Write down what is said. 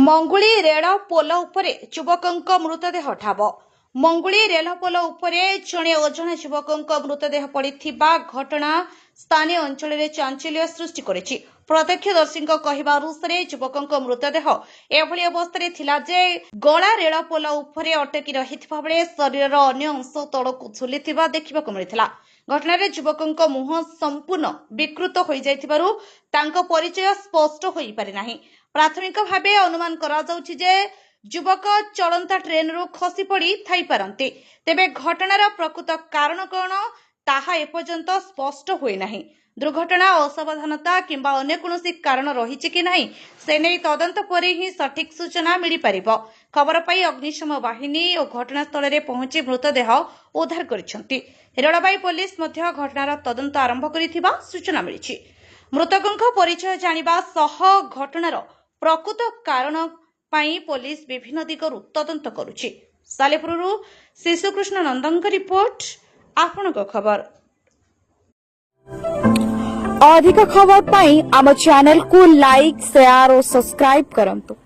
Manguli rail पोल उपरे युवकଙ୍କ मृतदेह ଠାବ। मंगुली रेल पोल उपरे जणे अजଣା युवकଙ୍କ मृतदेह पड़िथिबा घटना स्थानीय अंचल में चांचल्य सृष्टि करिछि। प्रत्यक्षदर्शीଙ୍କ कहवा अनुसारे युवकଙ୍କ मृतदेह एभली अवस्था थिला जे गला रेल पोल उपरे अटकी रहिथिबा बेले शरीरर अन्य अंश तळकु झुलिथिबा देखिबाकु मिलिथिला। घटनारे युवकଙ୍କ मुह संपूर्ण विकृत होई जायथिबारु तांको परिचय स्पष्ट होई पारि नाही। प्राथमिक भावे अनुमान करा जाउछि जे युवक चलंता ट्रेन रु खसी पड़ी थाई पारंती। तेबे घटनार प्रकृत कारण कौन ताहा एपर्यंत स्पष्ट होई नाही। दुर्घटना असावधानता किंबा अन्य कोनोसी कारण रहिछि कि नाही से नै तदंत परे ही सठिक सूचना मिली परिबो। खबर पाई अग्निशम बाहिनी और घटनास्थल रे पहुंची मृतदेह उद्धार करिसंती। रेलबाई पुलिस मध्य घटनार तदंत आरंभ करिथिबा सूचना मिलिछि। मृतकଙ୍କ परिचय जानिबा सह घटनार प्रकृत कारण पाई पुलिस विभिन्न दिगरु तदंत करुछि। सालेपुरु शिशुकृष्ण नंदनक रिपोर्ट आपणक खबर। अधिक खबर पाई आम चैनल को लाइक शेयर और सब्सक्राइब करंतु।